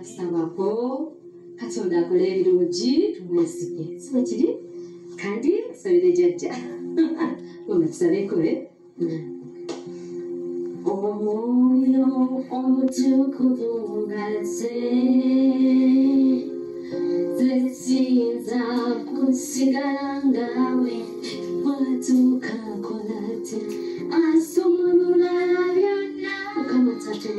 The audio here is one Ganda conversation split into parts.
tusabako Katonda akole ebirungi tumwesige siba kiri kandi tusabire jjajja gonna tusabeko omwoyo omutukuvu ngaze zesinza kusigala ngawe watuuka kolate asomulula byonna ukamatatu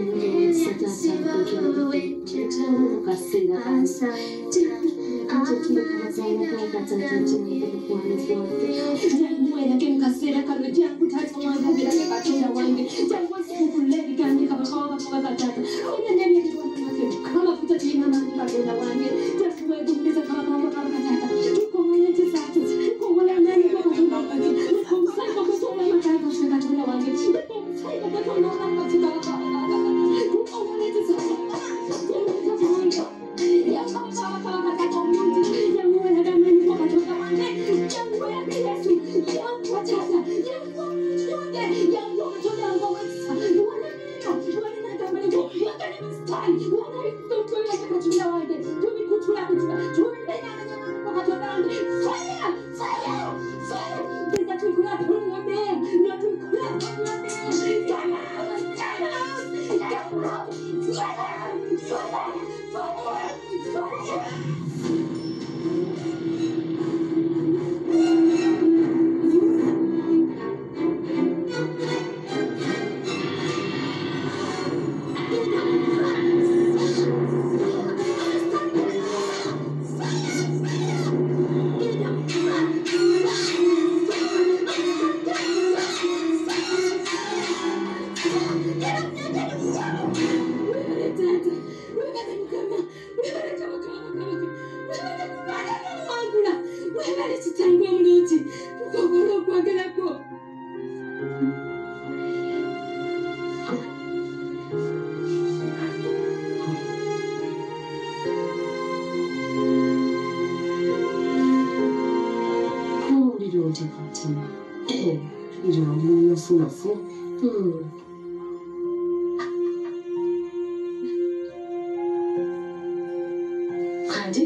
kandi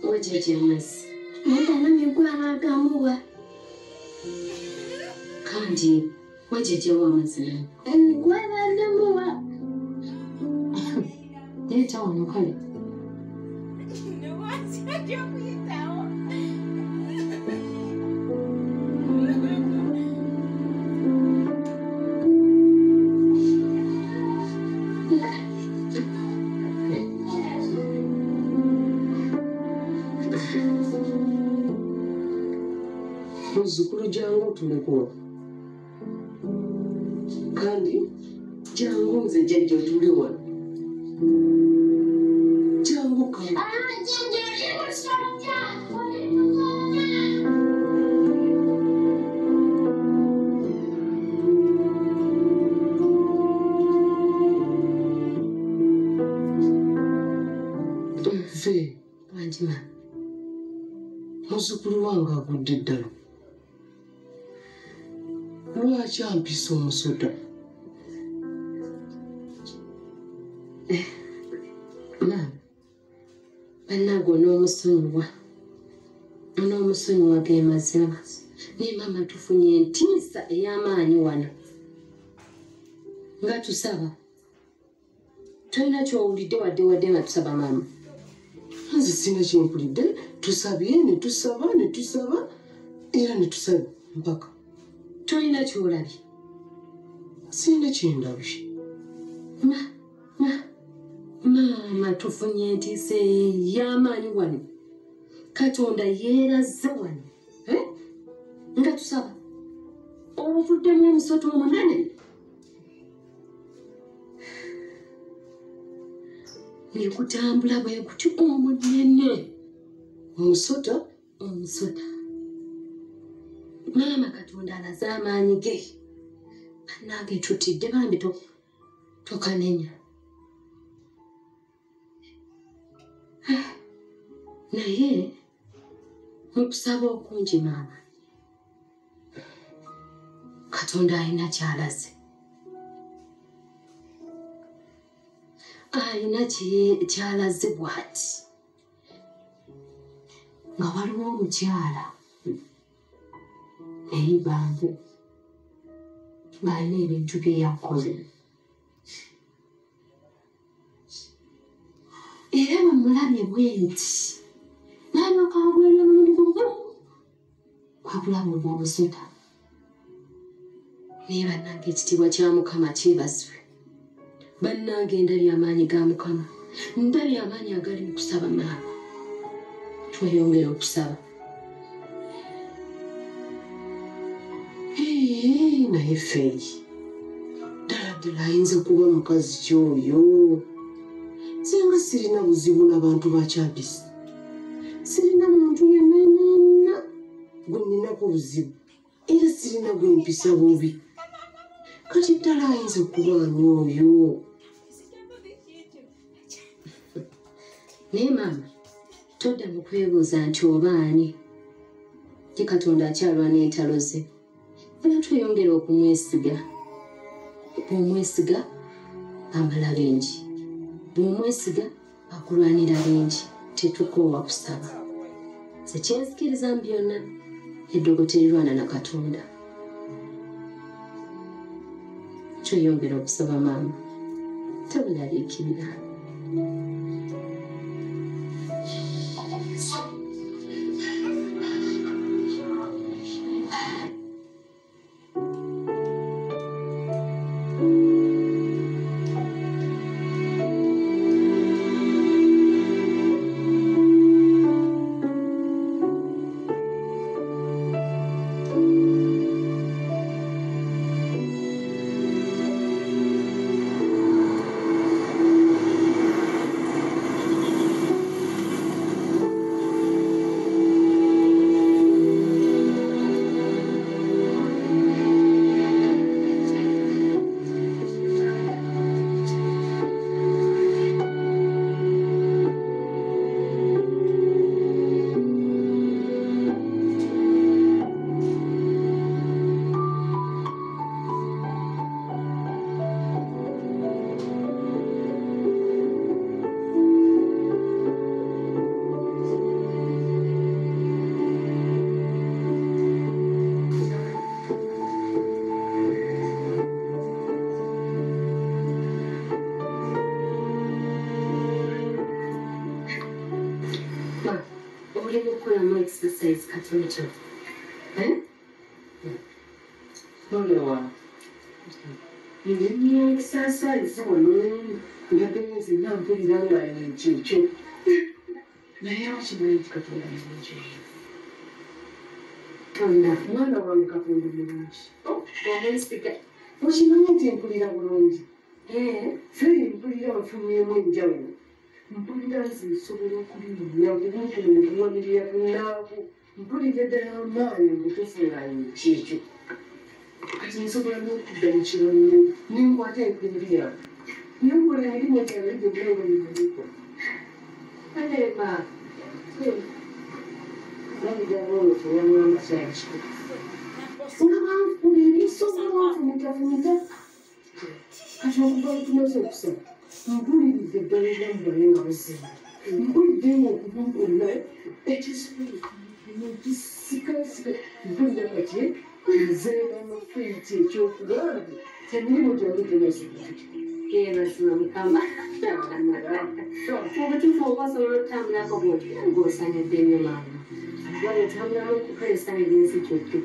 wejeje mwezi Mwana migwana gamuwa kandi wejeje wamazina gwana namuwa leta wano kale Muzzukulu jangu tuleko kandi jangu nze jjajja tuli wano jangu kama nze wanjima muzzukulu wange agudde ddala lwaki ampisa omusota maama bannaago n'omusonyiwa ge mazima naye maama tufunye entiisa ey'amaanyi wano nga tusaba tolina kyowulidde wadde nga tusaba maama nze sina kyempulidde tusabye ne tusaba era ne tusaba mpaka tolina kyolabye sina kyendabye maama tufunye entiisa ey'amaanyi wano Katonda yeeraze wano nga tusaba obuvuddemu omusota omunene nekutambula bwe kuti omunene omusota maama Katonda alaze amaanyi ge bannange tutidde bambi tokanenya naye mukusaba okungi maama Katonda alina kyalaze ayina kyalaze bw'ati nga waliwo omukyala naye bantu ng'alina ebintu bye yakoze era bamulabye bwenti n'alyoka agwerera mu mugugu wabulamu bw'obusota naye bannange ekitiibwa kya Mukama kyebazibwe bannange ndabye amaanyi ga Mukama ndabye amaanyi agali mu kusaba maama tweyongera okusaba naye feeyi ddala ayinza kuba mukazi kyoyo singa sirina buzibu n'abantu bakyabisi sirina muntu yenna gwe nninaku buzibu era sirina gwe mpisa bubi kati ddala ayinza kuba ani oyo naye maama todda mu kwebuuza nti oba ani ye Katonda akyalwa n'entalo ze era tweyongera okumwesiga bw'omwesiga amala bingi bw'omwesiga akulwanira bingi tetukoowa kusaba ze kyenzikiriza mu byonna eddogo terirwana na Katonda tweyongera okusaba maama tobulaliikirira exercise katono Hola. Ni exercise wano ngapenzi nampuliranga ekyo. Naye okimanyi Katonda mulungi. Katonda mwana wange Katonda mulungi. omwesiga Okimanyi nti mpulira bulungi. Feri mpulira nfunyeemu enjawulo. Mpulira nti nsobola okulinnya okuwanirira kunaku. Mpulira ddala amaanyi obutuufu nga kyekyo. Kati nsobola n'okudda mu kirombe nenkwata enkumbi yange. Nenkola emirimu gyange gyonna bwenyiniko. Aleeba Nabigabo tuwamwamba kyakiko. Olwamfuna ebisobola wanfumita. Kati okuva tumaze okusaba. Mpuliridde ddala ebyamubale nga buzima. Mpulidde okubumbula ekisobola ekisikasika. Mpulira kati nzeeba n'okuyita ekyokugambe emirimu gyange gyonna mazima Mukama obutuufu obasobola otambulako ng'osanyudde nnyo maama wali otambulamu okukozesa eby'ensi kyokka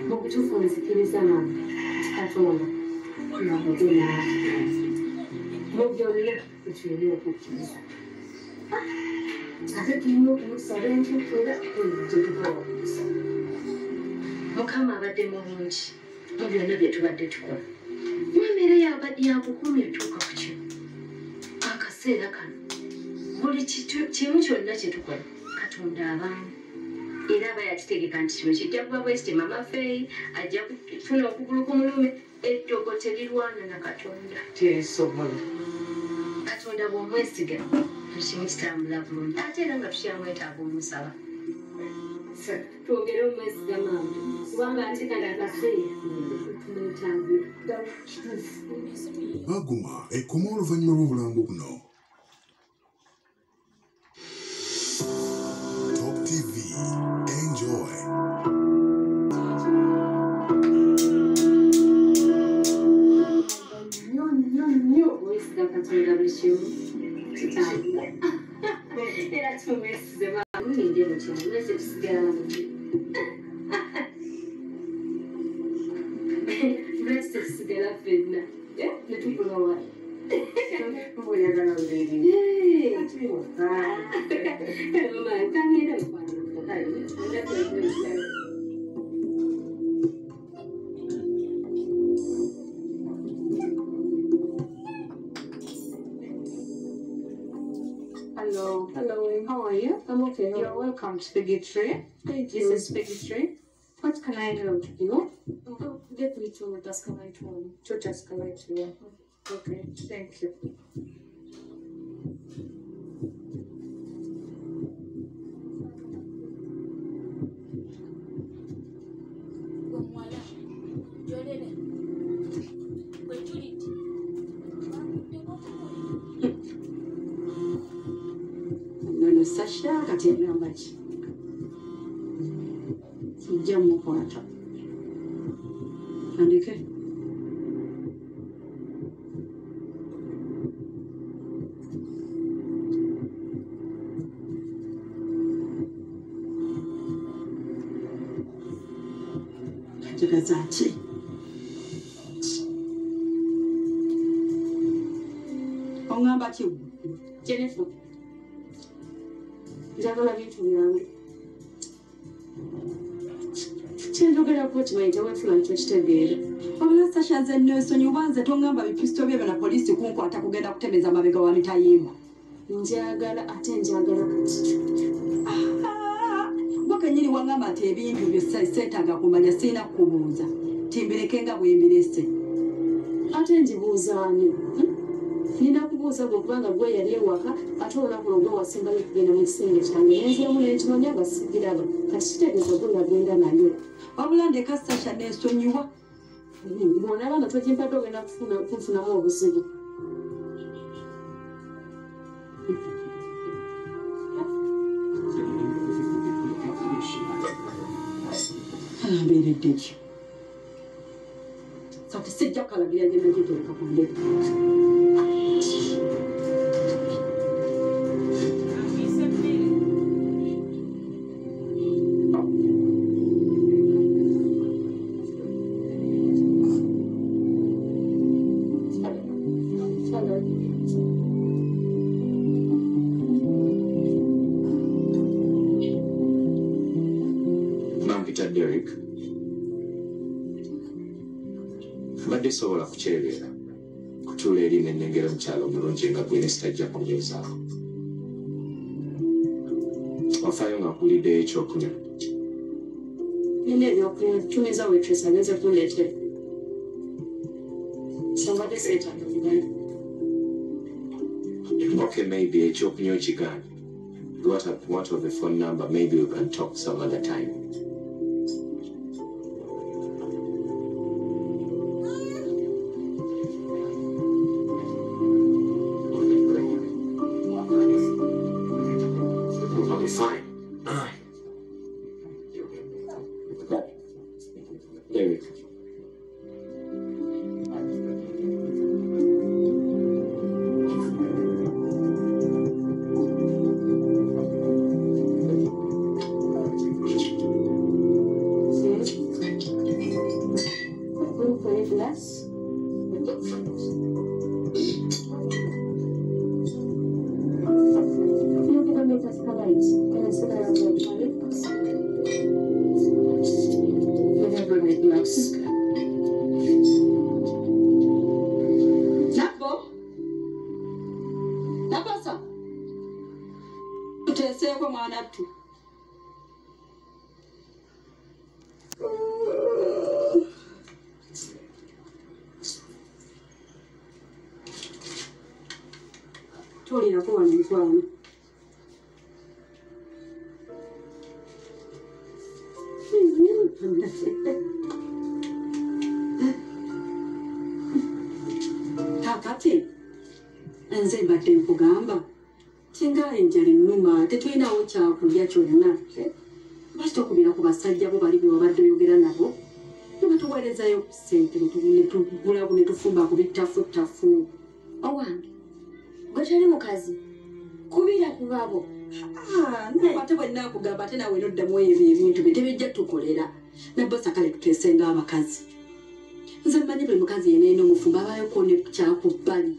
mu butuufu nzikiriza maama ti Katonda nabage naawe mu byonna etulina okukkiriza ate tulina okumusaba enkyukira gyetukola okumusaba Mukama abadde mulungi mu byonna bye tubadde tukola embeera yakukumya otuuka ku kino akaseera kano buli kimu kyonna kye tukola Katonda abamu era aba yakitegeka nti kino kijja kuba bwekiti mama Feyi ajja kufuna okugulu ku mulume eddogo terirwana na Katonda tesobola. Katonda bw'omwesiga buli kimu kitambula bulungi ate era nga tukyamwetaaga omusaba twongere omwesiga maama kubanga ate kati akaseera tumwetaagira Aguma ekoma oluvannyuma lw'obulambo buno Katonda bushyuhe era tumwesize bamwinde mu kintu mwese tusigala mu mwese tusigala fenna netukola wa oyagala uleli mama kangenda Hello. Hello. How are you? I'm okay. You're welcome to Piggy Tree. Thank you. This is Piggy Tree. What can I do? You? Get me to Tascalite one. To Tascalite one. Okay. Thank you. Sasha kati ngamba ki kijja mukwata andike kati ongamba ki Jennifer njagala bintu byange kyenjogerako kimanyi tewefula nkyo kitegeera wabula Sasha nze neesonyiwa nze tongamba bipisto byebyo na poliisi kunkwata kugenda kutemeza amabega wa mitayimba njagala ate njagala kati gwakenyini wangamba nti ebintu byo seetaaga kumanya sirina kukubuuza timbireke nga bwembirese ate njibuuzaani nina kubuuza gwe kubanga gwe yali ewaka ate olunaku lwo gwe wasembayo kugenda mu kisenge kyange nenziramu nenkimanya nga sigiraba kati kitegeeza gwe yagenda nayo wabula ndeka Sasha neesonyiwa bw'onaba nga twegimpadde ogenda kunfunamu obuzibu mbeeredde ki kati sijja kalagira gye nagiteeka ku ndege Derek. Mbadde sobola kukyerera kutuula eri nennengera mukyalo omulungi nga gwe ne sitajja kunyozaako wafaayo nga nkuuliddeyo ekyokunywa nina ebyokunywa tumiza waitress ageze kundeetera sombadde seetaaga buganda okay maybe ekyokunywa ekigaana what of the phone number maybe we can talk some other time. Tolina kuba nentwano kakati nze mbadde nkugamba singa enjala ennuma tetulinawo kyakulya kyonna lwaki tokubira ku basajja bo bali bwe wabadde oyogera nabo nebatuweerezayo ku ssente netugula ne tufumba ku bittafuttafu owange gwe toli mukazi kubira ku babo. Ate bwe nakugamba ate nawe noddamu ebyo ebintu bye tebijja tukolera nabbosa kale tuteesenga abakazi. Nze mmanyi buli mukazi yeneena omufumba abaayoko ne kyakubbali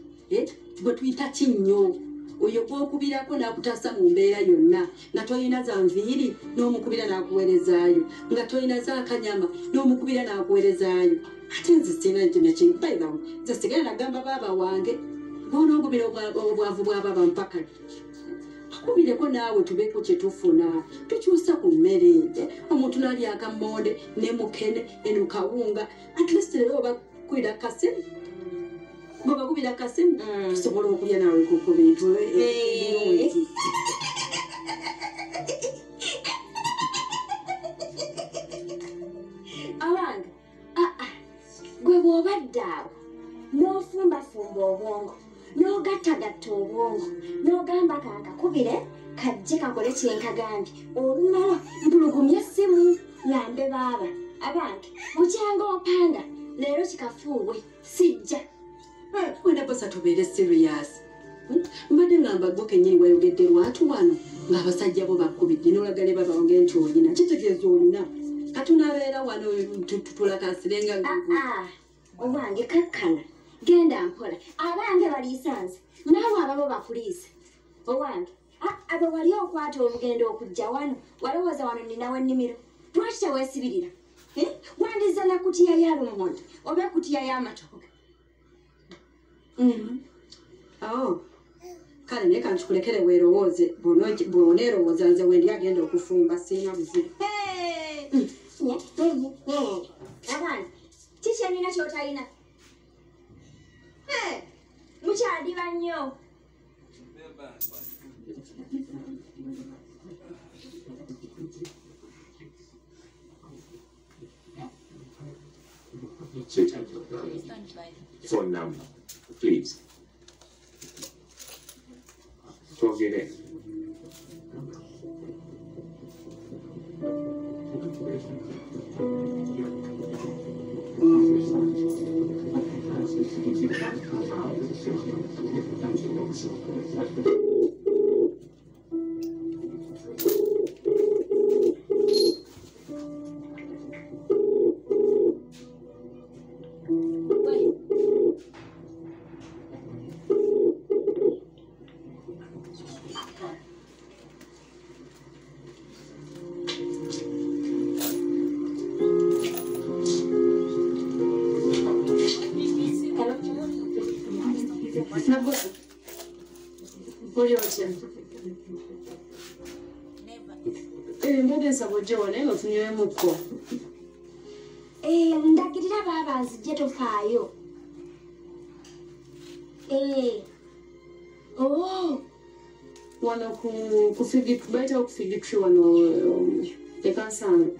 gwe tuyita kinnyo oyo gw'okubirako n'akutaasa mu mbeera yonna nga toyina za nviiri n'omukubira n'akuweerezaayo nga toyina za kanyama n'omukubira n'akuweerezaayo ate nze sina kinakimbairawo nze sigala nagamba baaba wange gw'onoogubira obwavu bw'ababa mpaka akubireko naawe tubeeko kye tufuna tukyusa ku mmere omuntu n'ali akammonde ne mukene eno kawunga at least leero obakuira kasimu bwebakubira kasimu tusobola okulya naawe ku bintu birungi. Awange gwe bw'obadde awo n'ofumbafumba obwongo n'ogattagatta obwongo n'ogamba kankakubire kajje kakole kyenkagambye olumala mpulugumya essimu ŋŋambe baaba abange bukyanga opanga leero kikafuuwe sijja. Wena bosa tubeere serious. Mbadde ngamba gwe kennyini wayogedde lwatu wano ng'abasajja bo bakubidde n'olagale babange nti olina kitegeeza olina katunaabeera wano tulakasirenga owange kakkana genda mpola abange baliisanze naawe ababo bakuliise owange abo wali okwata olugendo okujja wano walowooza wano ninawo ennimiro lwaki teweesibirira wandiza na kutiya ya lumonde oba ekutiya y'amatooke. Kale naye kankikulekere weerowooze bw'oneerowooza nze wendi agenda okufumba siina buzibu. Abange kiki enina kyotalina mukyadiba nnyo. Phone number, please. Twogere. Ndagirira baaba nzijje tofaayo. Wano baita okufigitri wano ekansanga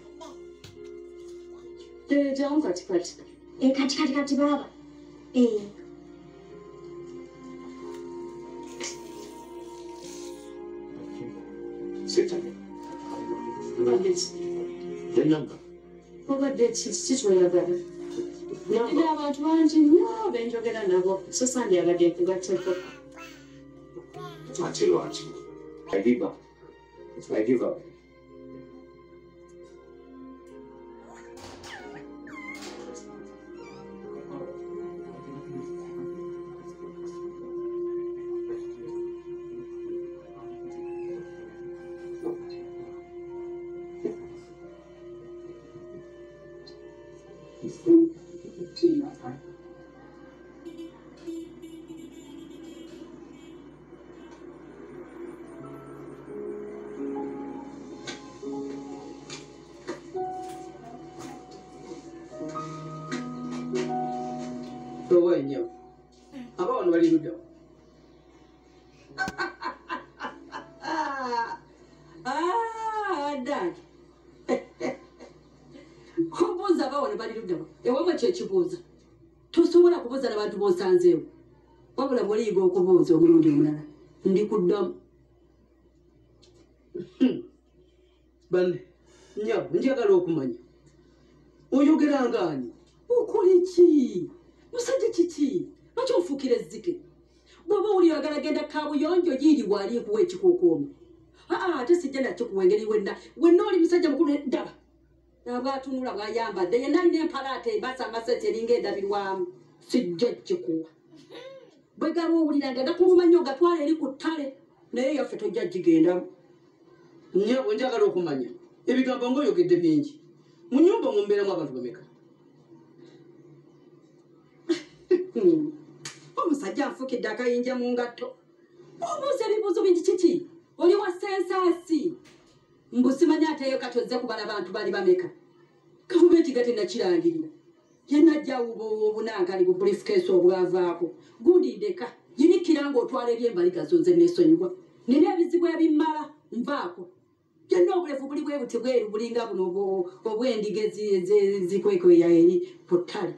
jamu katikati Katikati baaba. Sit down. The number. obadde kitweyagala era abantu bangi nnyo benjogera nabo so sandyagadde kugatteko. Ate lwaki? I give up. Nnyo abaana bali ludda Dad kubuuza abaana bali ludda ewamwe kyekibuuza tosobola kubuuza n'abantu b'osanzeewo wabula bw'oliyiga okubuuza omulundi omulala ndi kuddamu banne nnyabo njagala okumanya oyogera ngaani okola ki musajja kiki lwaki ofuukira ezzike bw'oba bw'oba owulira oyagala genda kaabuyonjo giiri bw'ali ekuwa ekikokoomo ate sijja nakyo kuwengeri wenna oli musajja mukulu ddala nabwatunula bwayambadde yenna alina empalaata ebasa amasete eringa endabirwamu sijja kikuwa bwe gaba owulira nga gakuluma nnyo gatwala eri ku ttale naye yaffe tojja gigendamu nyabwe njagala okumanya ebigambo ngaoyogedde bingi mu nyumba mumbeeramu abantu bameka omusajja anfukidde akayinja mu ngatto obuuza ebibuuzo bingi kiki oli wa sensaasi mbusimanya ateyo kati ozze kubala bantu bali bameka gavumenti gatenakirangirira yenajjawuba obunankali bu briefcase obwavaako gundi ndeka yinikira ng'otwala ebyembaliga zonze nesonyiwa nina ebizibu ebimmala nvaako yenna obulevu buli bwe buti bweru bulinga buno obwendiga zikwekweya eri ku ttale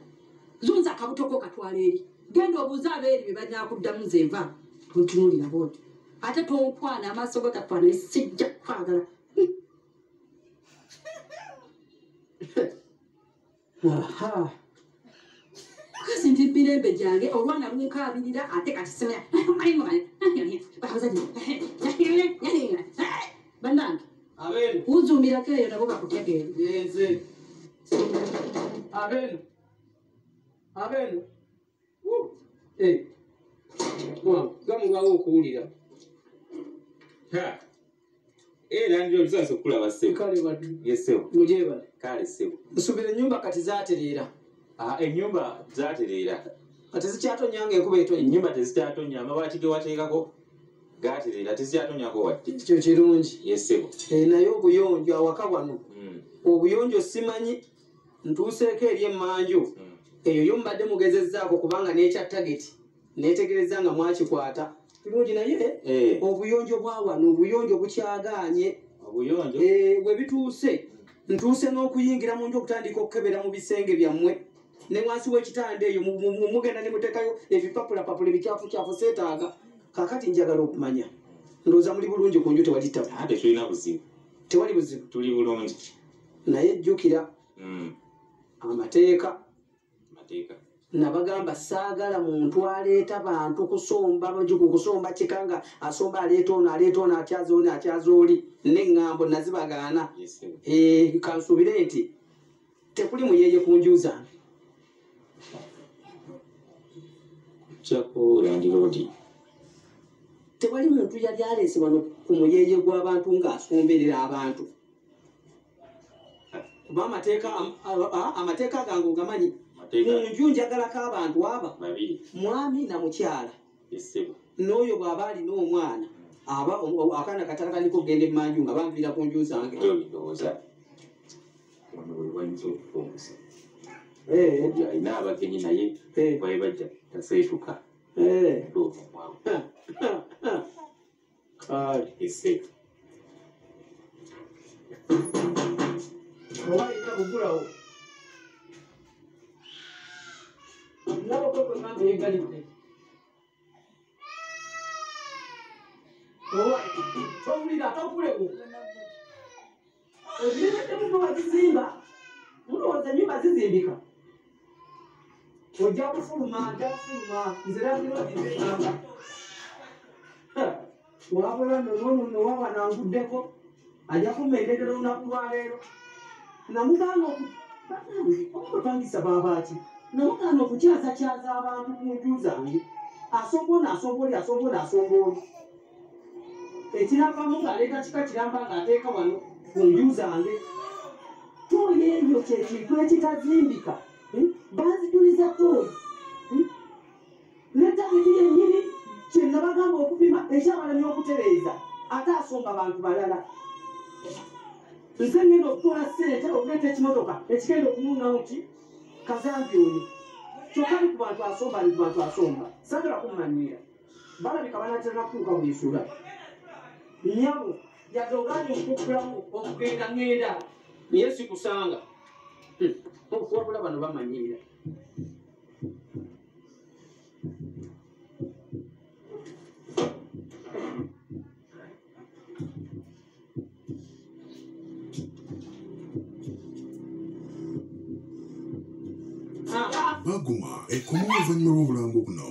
zunza akabutoko katwala eri genda obuuza abeeri be banyakuddamu ze nva tontunuulira booti ate tonkwana amaaso go gatwana sijja kwagala kasi nti mirembe gyange olwana lunkaabirira ate kati simanya bannange uzuumirako eyo nabo bakutegeere gamulwawo okuwulira era ndio bizaso kulaba sebo kale badu yesebo mujeba kale sebo usubira enyumba kati zaterera enyumba zaterera ate zikyatonyanga enkuba etonya enyumba tezikyatonya amabaati ge wateekako gaterera tezikyatonyako wadde ekyo kirungi yesebo naye obuyonjo awaka wano obuyonjo simanyi ntuuseeko eri emmanju eyo yo mbadde mugezezzaako kubanga n'ekya tageti neetegereza nga mwakikwata kirungi naye obuyonjo bwa wano obuyonjo bukyagaanye obuyonjo bwe bituuse ntuuse n'okuyingira mu nju okutandika okukebera mu bisenge byammwe ne wansi w'ekitanda eyo mugenda ne muteekayo ebipapulapapula ebikyafukyafu seetaaga kaakati njagala okumanya ndowooza muli bulungi ku nju tewali ttaka ate tulina buzibu tewali buzibu tuli bulungi naye jjukira amateeka nabagamba saagala muntu aleeta bantu kusomba bajuku kusomba kikanga asomba aleeta ono akyaza oli neŋŋambo nazibagaana kansubire nti tekuli muyeye ku nju zange kyakulandiroodi tewali muntu yali aleese wano ku muyeye gw'abantu ng'asomberera abantu kuba amateeka gange ogamanyi munju njagalako abantu aba mwami na mukyala n'oyo bw'aba alina omwana aba akaana katakatandika okugenda emmanju nga banvira ku nju zange alina abagenyi naye baye bajja taseetuka oba alina bugulawo nabokwekwemanga yegalidde towulira tokulewo ebireetemu wazizimba mulowooza ennyumba zizimbika ojja kufuluma nzerabiroiamba wabula nonowa nanguddeko ajja kumendekera olunaku lwaleero namugana omutwangisa babaaki namugana okukyazakyaza abantu ku nju zange asombaoli ekiravamu ng'aleeta kika kiramba ng'ateeka wano ku nju zange tooyo ebyo kyekintu ekitazimbika banzijuliza tooyi netagiti yennyini kyenabagamba okupima ekyabalami okutereeza ate asomba abantu balala nze ngenda okutola ssente okuleeta ekimotoka ekigenda okunuunawo nti kazambi oyo kyokali ku bantu asomba ali ku bantu asomba sagala kummanyiira balabika banatera kutuuka bwesula nyabo yadde oganye okukulamu okugenda ngenda naye sikusanga okuwabula bano bamanyiira baguma ekkomo oluvannyuma lw'obulango buno